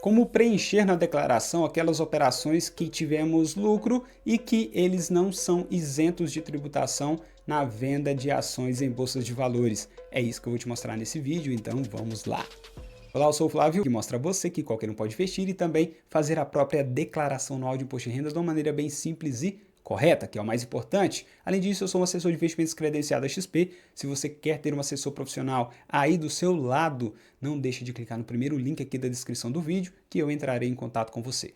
Como preencher na declaração aquelas operações que tivemos lucro e que eles não são isentos de tributação na venda de ações em bolsas de valores. É isso que eu vou te mostrar nesse vídeo, então vamos lá. Olá, eu sou o Flávio, que mostra a você que qualquer um pode investir e também fazer a própria declaração anual de imposto de renda de uma maneira bem simples e correta, que é o mais importante. Além disso, eu sou um assessor de investimentos credenciado da XP. Se você quer ter um assessor profissional aí do seu lado, não deixe de clicar no primeiro link aqui da descrição do vídeo, que eu entrarei em contato com você.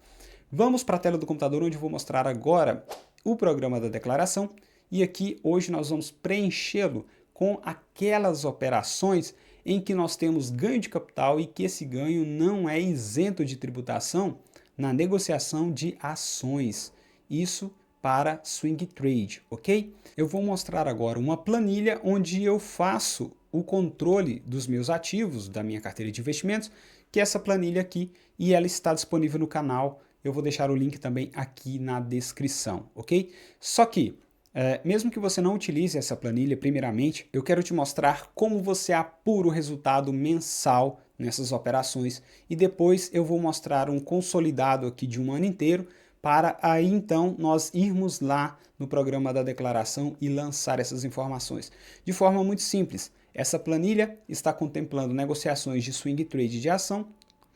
Vamos para a tela do computador, onde eu vou mostrar agora o programa da declaração. E aqui, hoje, nós vamos preenchê-lo com aquelas operações em que nós temos ganho de capital e que esse ganho não é isento de tributação na negociação de ações. Isso para swing trade, ok? Eu vou mostrar agora uma planilha onde eu faço o controle dos meus ativos, da minha carteira de investimentos, que é essa planilha aqui, e ela está disponível no canal. Eu vou deixar o link também aqui na descrição, ok? Só que mesmo que você não utilize essa planilha primeiramente, eu quero te mostrar como você apura o resultado mensal nessas operações e depois eu vou mostrar um consolidado aqui de um ano inteiro para aí então nós irmos lá no programa da declaração e lançar essas informações. De forma muito simples, essa planilha está contemplando negociações de swing trade de ação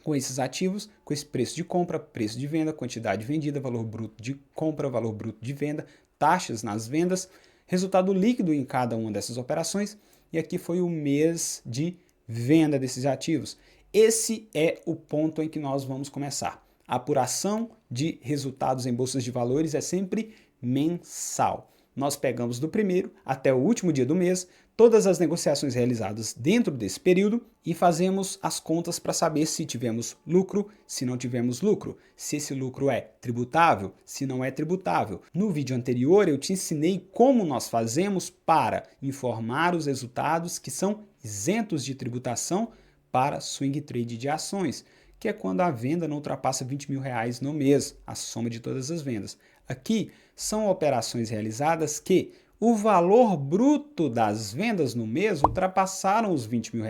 com esses ativos, com esse preço de compra, preço de venda, quantidade vendida, valor bruto de compra, valor bruto de venda, taxas nas vendas, resultado líquido em cada uma dessas operações, e aqui foi o mês de venda desses ativos. Esse é o ponto em que nós vamos começar. A apuração de resultados em bolsas de valores é sempre mensal. Nós pegamos do primeiro até o último dia do mês todas as negociações realizadas dentro desse período e fazemos as contas para saber se tivemos lucro, se não tivemos lucro, se esse lucro é tributável, se não é tributável. No vídeo anterior eu te ensinei como nós fazemos para informar os resultados que são isentos de tributação para swing trade de ações, que é quando a venda não ultrapassa R$20 mil no mês, a soma de todas as vendas. Aqui são operações realizadas que o valor bruto das vendas no mês ultrapassaram os R$20 mil.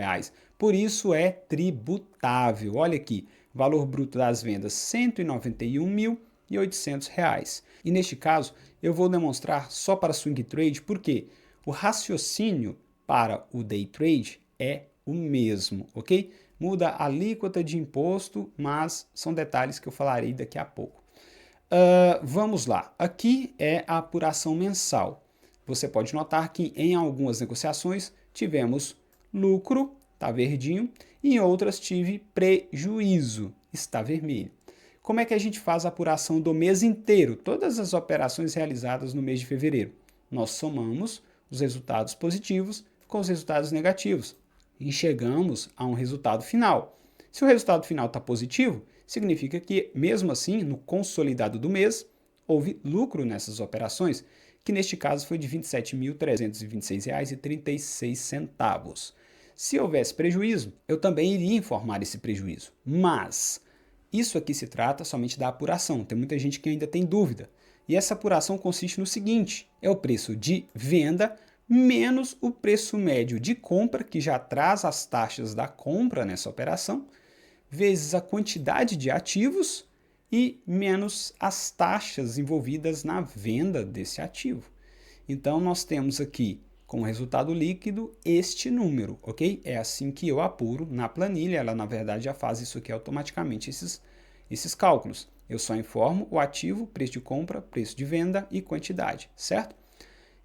Por isso é tributável. Olha aqui, valor bruto das vendas R$191.800. E neste caso, eu vou demonstrar só para swing trade, porque o raciocínio para o day trade é o mesmo, ok? Muda a alíquota de imposto, mas são detalhes que eu falarei daqui a pouco. Vamos lá, aqui é a apuração mensal. Você pode notar que em algumas negociações tivemos lucro, está verdinho, e em outras tive prejuízo, está vermelho. Como é que a gente faz a apuração do mês inteiro? Todas as operações realizadas no mês de fevereiro. Nós somamos os resultados positivos com os resultados negativos e chegamos a um resultado final. Se o resultado final está positivo, significa que, mesmo assim, no consolidado do mês, houve lucro nessas operações, que neste caso foi de R$ 27.326,36. Se houvesse prejuízo, eu também iria informar esse prejuízo, mas isso aqui se trata somente da apuração. Tem muita gente que ainda tem dúvida. E essa apuração consiste no seguinte: é o preço de venda menos o preço médio de compra, que já traz as taxas da compra nessa operação, vezes a quantidade de ativos e menos as taxas envolvidas na venda desse ativo. Então, nós temos aqui, como resultado líquido, este número, ok? É assim que eu apuro na planilha. Ela, na verdade, já faz isso aqui automaticamente, esses cálculos. Eu só informo o ativo, preço de compra, preço de venda e quantidade, certo?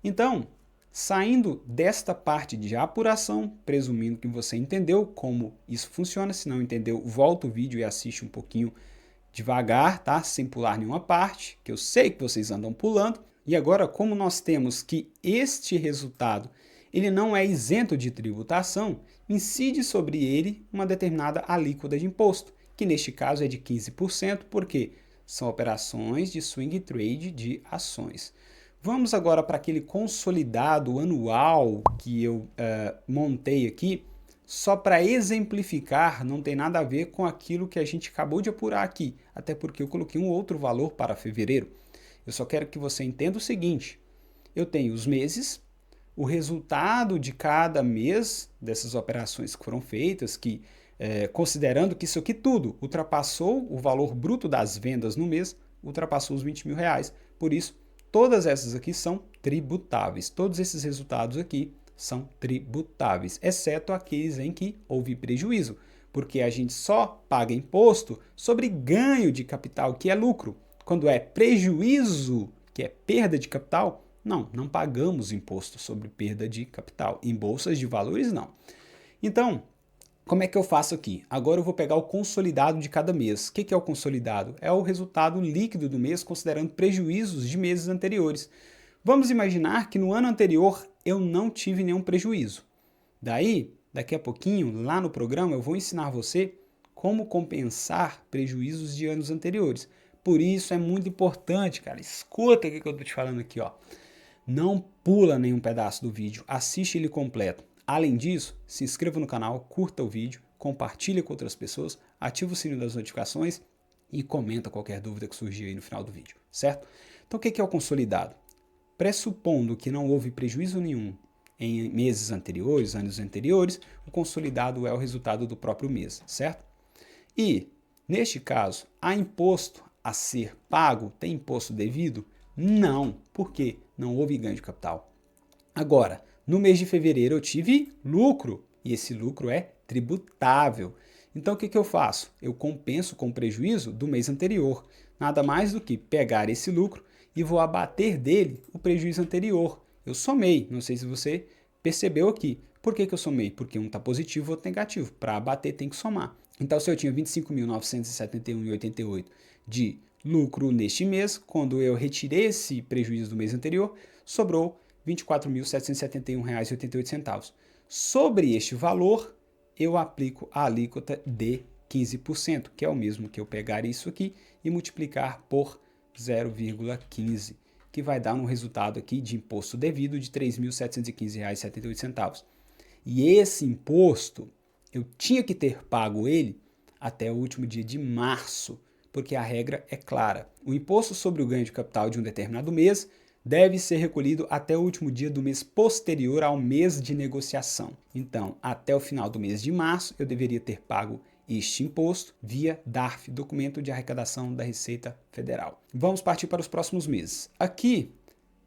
Então, saindo desta parte de apuração, presumindo que você entendeu como isso funciona, se não entendeu, volta o vídeo e assiste um pouquinho devagar, tá? Sem pular nenhuma parte, que eu sei que vocês andam pulando. E agora, como nós temos que este resultado ele não é isento de tributação, incide sobre ele uma determinada alíquota de imposto, que neste caso é de 15%, porque são operações de swing trade de ações. Vamos agora para aquele consolidado anual que eu montei aqui, só para exemplificar, não tem nada a ver com aquilo que a gente acabou de apurar aqui, até porque eu coloquei um outro valor para fevereiro. Eu só quero que você entenda o seguinte: eu tenho os meses, o resultado de cada mês dessas operações que foram feitas, que considerando que isso aqui tudo ultrapassou o valor bruto das vendas no mês, ultrapassou os 20 mil reais. Por isso, todas essas aqui são tributáveis. Todos esses resultados aqui são tributáveis, exceto aqueles em que houve prejuízo, porque a gente só paga imposto sobre ganho de capital, que é lucro. Quando é prejuízo, que é perda de capital, não pagamos imposto sobre perda de capital. Em bolsas de valores, não. Então, como é que eu faço aqui? Agora eu vou pegar o consolidado de cada mês. O que é o consolidado? É o resultado líquido do mês, considerando prejuízos de meses anteriores. Vamos imaginar que no ano anterior eu não tive nenhum prejuízo. Daí, daqui a pouquinho, lá no programa, eu vou ensinar você como compensar prejuízos de anos anteriores. Por isso é muito importante, cara. Escuta o que eu tô te falando aqui, ó. Não pula nenhum pedaço do vídeo, assiste ele completo. Além disso, se inscreva no canal, curta o vídeo, compartilhe com outras pessoas, ativa o sininho das notificações e comenta qualquer dúvida que surgir aí no final do vídeo, certo? Então o que é o consolidado? Pressupondo que não houve prejuízo nenhum em meses anteriores, anos anteriores, o consolidado é o resultado do próprio mês, certo? E, neste caso, há imposto a ser pago? Tem imposto devido? Não. Por quê? Não houve ganho de capital. Agora, no mês de fevereiro eu tive lucro e esse lucro é tributável. Então o que eu faço? Eu compenso com o prejuízo do mês anterior. Nada mais do que pegar esse lucro e vou abater dele o prejuízo anterior. Eu somei, não sei se você percebeu aqui. Por que eu somei? Porque um está positivo e o outro negativo. Para abater tem que somar. Então se eu tinha 25.971,88 de lucro neste mês, quando eu retirei esse prejuízo do mês anterior, sobrou R$ 24.771,88. Sobre este valor, eu aplico a alíquota de 15%, que é o mesmo que eu pegar isso aqui e multiplicar por 0,15, que vai dar um resultado aqui de imposto devido de R$ 3.715,78. E esse imposto, eu tinha que ter pago ele até o último dia de março, porque a regra é clara. O imposto sobre o ganho de capital de um determinado mês deve ser recolhido até o último dia do mês posterior ao mês de negociação. Então, até o final do mês de março, eu deveria ter pago este imposto via DARF, Documento de Arrecadação da Receita Federal. Vamos partir para os próximos meses. Aqui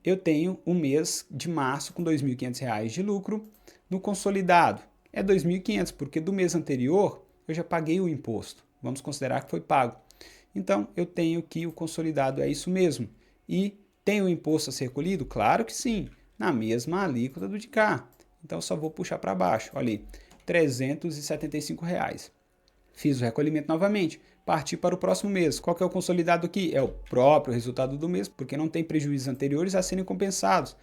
eu tenho o mês de março com R$ 2.500 de lucro. No consolidado é R$ 2.500, porque do mês anterior eu já paguei o imposto. Vamos considerar que foi pago. Então, eu tenho que o consolidado é isso mesmo. E tem o imposto a ser recolhido? Claro que sim, na mesma alíquota do de cá. Então, só vou puxar para baixo. Olha aí, R$ 375. Fiz o recolhimento novamente. Parti para o próximo mês. Qual que é o consolidado aqui? É o próprio resultado do mês, porque não tem prejuízos anteriores a serem compensados.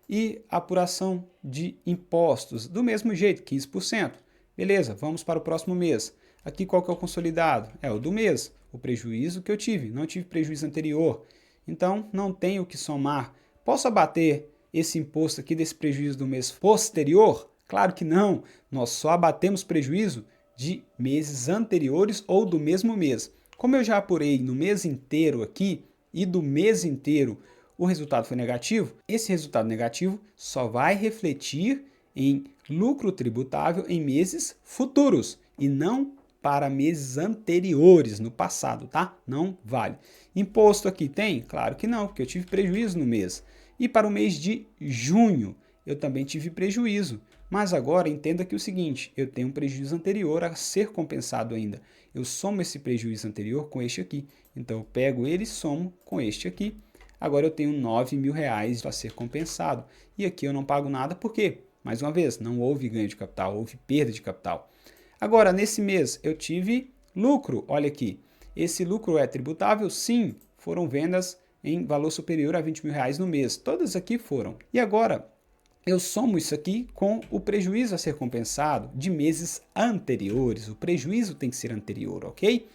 E apuração de impostos, do mesmo jeito, 15%. Beleza, vamos para o próximo mês. Aqui qual que é o consolidado? É o do mês, o prejuízo que eu tive. Não tive prejuízo anterior. Então, não tenho que somar. Posso abater esse imposto aqui desse prejuízo do mês posterior? Claro que não. Nós só abatemos prejuízo de meses anteriores ou do mesmo mês. Como eu já apurei no mês inteiro aqui e do mês inteiro o resultado foi negativo, esse resultado negativo só vai refletir em lucro tributável em meses futuros e não para meses anteriores, no passado, tá? Não vale. Imposto aqui tem? Claro que não, porque eu tive prejuízo no mês. E para o mês de junho, eu também tive prejuízo. Mas agora entenda que o seguinte, eu tenho um prejuízo anterior a ser compensado ainda. Eu somo esse prejuízo anterior com este aqui. Então eu pego ele e somo com este aqui. Agora eu tenho R$ 9.000 a ser compensado. E aqui eu não pago nada, por quê? Mais uma vez, não houve ganho de capital, houve perda de capital. Agora, nesse mês, eu tive lucro. Olha aqui, esse lucro é tributável? Sim, foram vendas em valor superior a R$ 20.000 no mês. Todas aqui foram. E agora, eu somo isso aqui com o prejuízo a ser compensado de meses anteriores. O prejuízo tem que ser anterior, ok?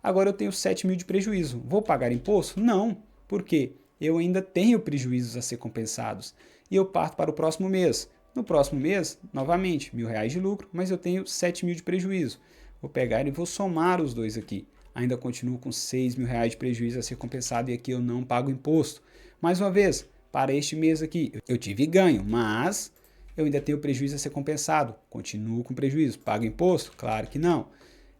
Agora eu tenho 7 mil de prejuízo. Vou pagar imposto? Não. Por quê? Eu ainda tenho prejuízos a ser compensados. E eu parto para o próximo mês. No próximo mês, novamente, R$ 1.000 de lucro, mas eu tenho 7 mil de prejuízo. Vou pegar e vou somar os dois aqui. Ainda continuo com R$ 6.000 de prejuízo a ser compensado e aqui eu não pago imposto. Mais uma vez, para este mês aqui, eu tive ganho, mas eu ainda tenho prejuízo a ser compensado. Continuo com prejuízo. Pago imposto? Claro que não.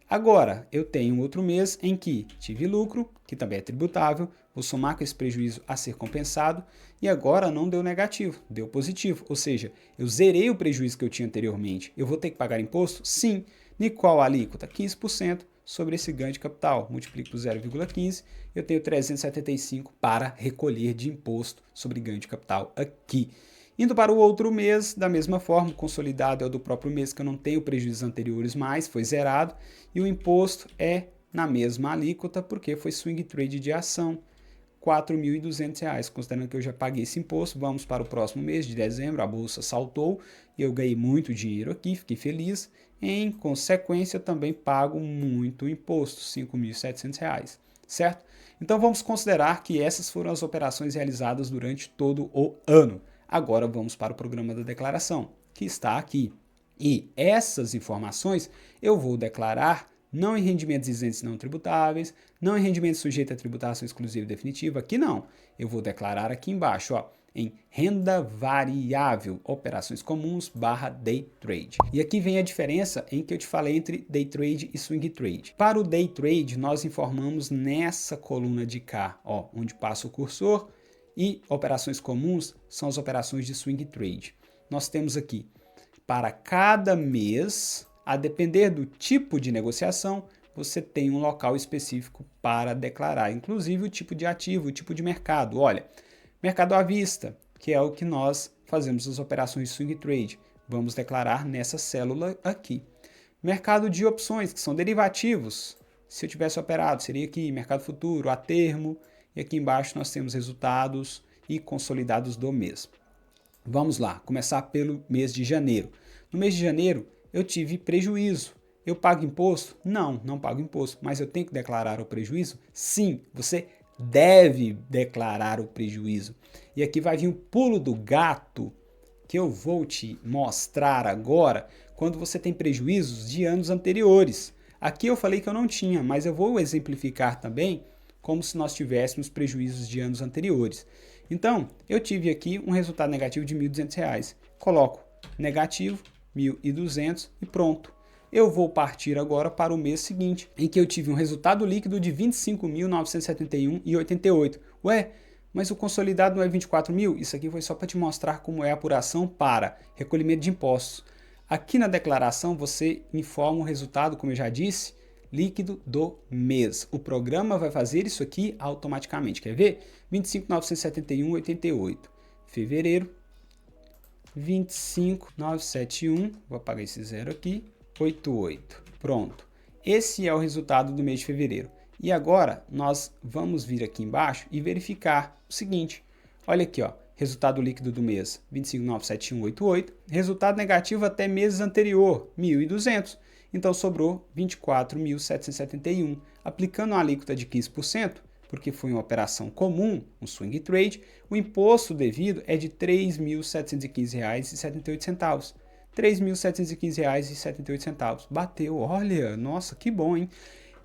Agora, eu tenho outro mês em que tive lucro, que também é tributável, vou somar com esse prejuízo a ser compensado, e agora não deu negativo, deu positivo. Ou seja, eu zerei o prejuízo que eu tinha anteriormente. Eu vou ter que pagar imposto? Sim. E qual a alíquota? 15% sobre esse ganho de capital. Multiplico por 0,15, eu tenho 375 para recolher de imposto sobre ganho de capital aqui. Indo para o outro mês, da mesma forma, o consolidado é o do próprio mês, que eu não tenho prejuízos anteriores mais, foi zerado, e o imposto é na mesma alíquota, porque foi swing trade de ação, R$ 4.200. Considerando que eu já paguei esse imposto, vamos para o próximo mês, de dezembro, a bolsa saltou, e eu ganhei muito dinheiro aqui, fiquei feliz. Em consequência, também pago muito imposto, R$ 5.700, certo? Então vamos considerar que essas foram as operações realizadas durante todo o ano. Agora vamos para o programa da declaração, que está aqui. E essas informações eu vou declarar não em rendimentos isentos não tributáveis, não em rendimentos sujeitos a tributação exclusiva e definitiva, aqui não. Eu vou declarar aqui embaixo, ó, em renda variável, operações comuns / day trade. E aqui vem a diferença em que eu te falei entre day trade e swing trade. Para o day trade, nós informamos nessa coluna de cá, ó, onde passa o cursor, e operações comuns são as operações de swing trade. Nós temos aqui, para cada mês, a depender do tipo de negociação, você tem um local específico para declarar, inclusive o tipo de ativo, o tipo de mercado. Olha, mercado à vista, que é o que nós fazemos as operações de swing trade, vamos declarar nessa célula aqui. Mercado de opções, que são derivativos, se eu tivesse operado, seria aqui mercado futuro, a termo, e aqui embaixo nós temos resultados e consolidados do mês. Vamos lá, começar pelo mês de janeiro. No mês de janeiro, eu tive prejuízo. Eu pago imposto? Não, não pago imposto. Mas eu tenho que declarar o prejuízo? Sim, você deve declarar o prejuízo. E aqui vai vir o pulo do gato, que eu vou te mostrar agora, quando você tem prejuízos de anos anteriores. Aqui eu falei que eu não tinha, mas eu vou exemplificar também como se nós tivéssemos prejuízos de anos anteriores. Então, eu tive aqui um resultado negativo de R$ 1.200. Coloco negativo, 1.200 e pronto. Eu vou partir agora para o mês seguinte, em que eu tive um resultado líquido de R$ 25.971,88. Ué, mas o consolidado não é 24 mil? Isso aqui foi só para te mostrar como é a apuração para recolhimento de impostos. Aqui na declaração você informa o resultado, como eu já disse, líquido do mês. O programa vai fazer isso aqui automaticamente. Quer ver? 25.971,88. Fevereiro, 25.971, vou apagar esse zero aqui, 88. Pronto. Esse é o resultado do mês de fevereiro. E agora nós vamos vir aqui embaixo e verificar o seguinte. Olha aqui, ó, resultado líquido do mês, 25.971,88. Resultado negativo até mês anterior, 1.200. Então sobrou 24.771. Aplicando uma alíquota de 15%, porque foi uma operação comum, um swing trade, o imposto devido é de R$ 3.715,78. R$ 3.715,78. Bateu, olha, nossa, que bom, hein?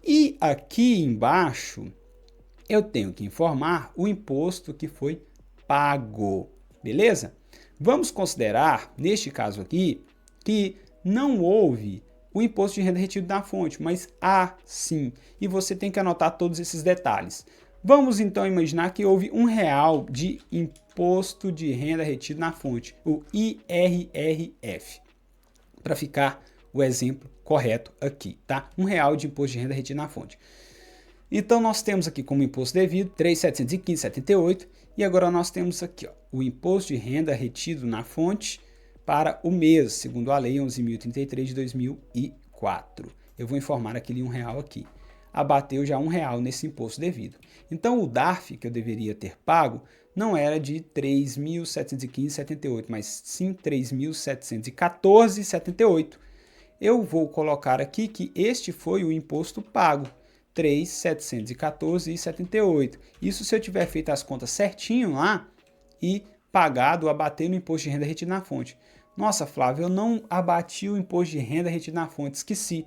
E aqui embaixo eu tenho que informar o imposto que foi pago, beleza? Vamos considerar, neste caso aqui, que não houve o imposto de renda retido na fonte, mas há sim, e você tem que anotar todos esses detalhes. Vamos então imaginar que houve R$ 1 de imposto de renda retido na fonte, o IRRF, para ficar o exemplo correto aqui, tá? R$ 1 de imposto de renda retido na fonte. Então nós temos aqui como imposto devido R$ 3.715,78 e agora nós temos aqui, ó, o imposto de renda retido na fonte para o mês, segundo a lei 11.033 de 2004. Eu vou informar aquele R$ 1 aqui. Abateu já R$ 1 nesse imposto devido. Então o DARF que eu deveria ter pago não era de R$ 3.715,78, mas sim R$ 3.714,78. Eu vou colocar aqui que este foi o imposto pago, R$ 3.714,78. Isso se eu tiver feito as contas certinho lá e pagado, abater no imposto de renda retido na fonte. Nossa, Flávio, eu não abati o imposto de renda retido na fonte, esqueci.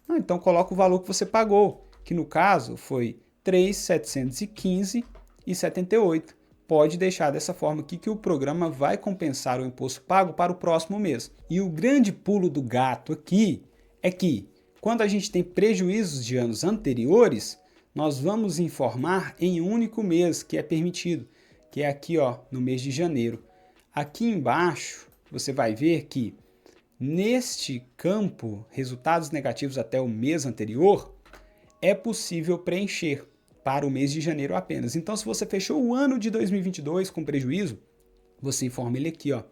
Não, então coloca o valor que você pagou, que no caso foi R$ 3.715,78. pode deixar dessa forma aqui que o programa vai compensar o imposto pago para o próximo mês. E o grande pulo do gato aqui é que, quando a gente tem prejuízos de anos anteriores, nós vamos informar em um único mês que é permitido, que é aqui ó, no mês de janeiro. Aqui embaixo você vai ver que neste campo, resultados negativos até o mês anterior, é possível preencher para o mês de janeiro apenas. Então, se você fechou o ano de 2022 com prejuízo, você informa ele aqui, ó.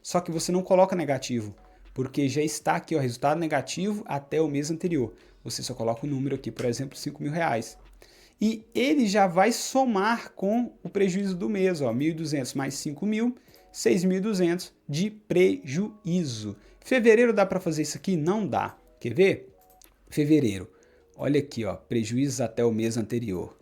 Só que você não coloca negativo, porque já está aqui, ó, resultado negativo até o mês anterior. Você só coloca o número aqui, por exemplo, R$5.000. E ele já vai somar com o prejuízo do mês, ó, 1.200 mais 5.000, 6.200 de prejuízo. Fevereiro dá para fazer isso aqui? Não dá. Quer ver? Fevereiro. Olha aqui, ó, prejuízos até o mês anterior.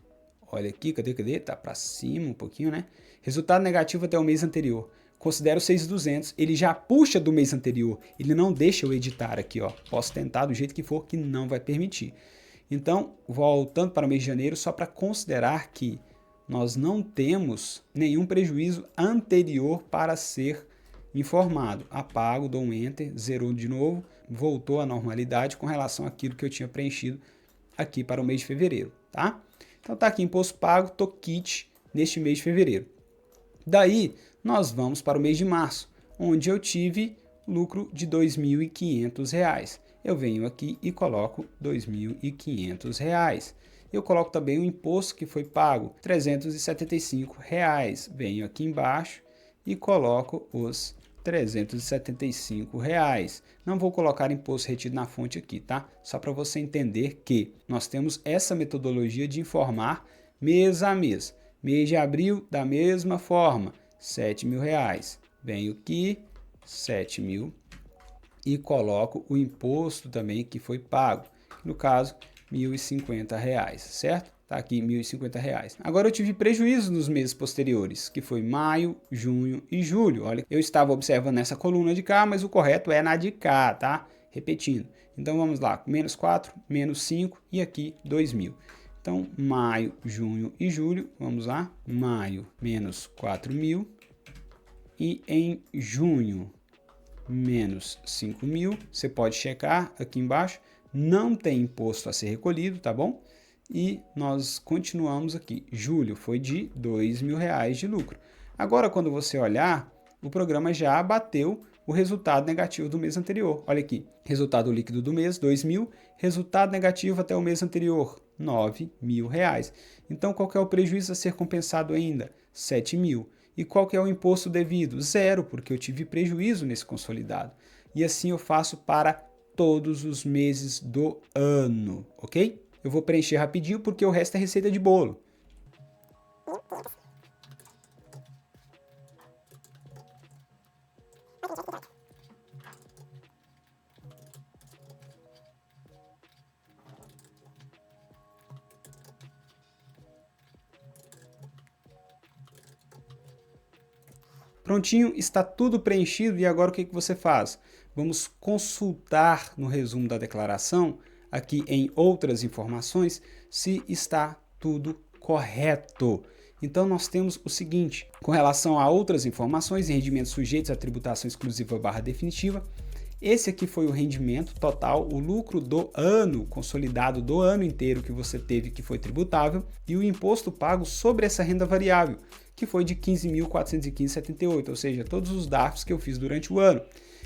Olha aqui, cadê? Tá para cima um pouquinho, né? Resultado negativo até o mês anterior. Considero 6.200. Ele já puxa do mês anterior. Ele não deixa eu editar aqui, ó. Posso tentar do jeito que for, que não vai permitir. Então, voltando para o mês de janeiro, só para considerar que nós não temos nenhum prejuízo anterior para ser informado. Apago, dou um Enter, zerou de novo, voltou à normalidade com relação àquilo que eu tinha preenchido aqui para o mês de fevereiro, tá? Então tá aqui imposto pago, tô quit neste mês de fevereiro. Daí nós vamos para o mês de março, onde eu tive lucro de R$2.500. Eu venho aqui e coloco R$2.500. Eu coloco também o imposto que foi pago, R$375. Venho aqui embaixo e coloco os R$375. Não vou colocar imposto retido na fonte aqui, tá? Só para você entender que nós temos essa metodologia de informar mês a mês. Mês de abril, da mesma forma, R$7.000. Venho aqui, 7.000 e coloco o imposto também que foi pago. No caso, R$1.050, certo? Tá aqui R$1.050. Agora eu tive prejuízo nos meses posteriores, que foi maio, junho e julho. Olha, eu estava observando essa coluna de cá, mas o correto é na de cá, tá? Repetindo. Então vamos lá, -4, -5 e aqui 2.000. Então maio, junho e julho, vamos lá. Maio, -4.000 e em junho, -5.000. Você pode checar aqui embaixo. Não tem imposto a ser recolhido, tá bom? E nós continuamos aqui. Julho foi de R$2.000 de lucro. Agora, quando você olhar, o programa já abateu o resultado negativo do mês anterior. Olha aqui, resultado líquido do mês, 2.000. Resultado negativo até o mês anterior, R$9.000. Então, qual que é o prejuízo a ser compensado ainda? 7.000. E qual que é o imposto devido? 0, porque eu tive prejuízo nesse consolidado. E assim eu faço para todos os meses do ano, ok? Eu vou preencher rapidinho porque o resto é receita de bolo. Prontinho, está tudo preenchido e agora o que você faz? Vamos consultar no resumo da declaração, aqui em outras informações, se está tudo correto. Então nós temos o seguinte, com relação a outras informações e rendimentos sujeitos à tributação exclusiva / definitiva, esse aqui foi o rendimento total, o lucro do ano, consolidado do ano inteiro que você teve que foi tributável, e o imposto pago sobre essa renda variável, que foi de R$ 15.415,78, ou seja, todos os DARFs que eu fiz durante o ano.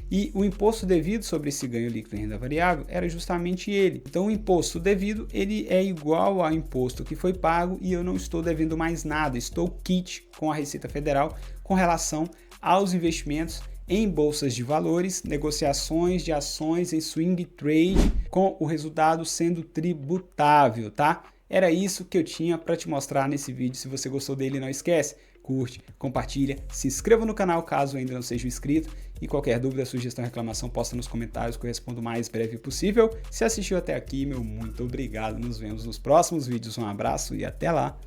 E o imposto devido sobre esse ganho líquido em renda variável era justamente ele. Então o imposto devido ele é igual ao imposto que foi pago e eu não estou devendo mais nada, estou quit com a Receita Federal com relação aos investimentos em bolsas de valores, negociações de ações em swing trade, com o resultado sendo tributável, tá? Era isso que eu tinha para te mostrar nesse vídeo. Se você gostou dele, não esquece, curte, compartilha, se inscreva no canal caso ainda não seja inscrito e qualquer dúvida, sugestão, reclamação, posta nos comentários que eu respondo o mais breve possível. Se assistiu até aqui, meu muito obrigado. Nos vemos nos próximos vídeos. Um abraço e até lá!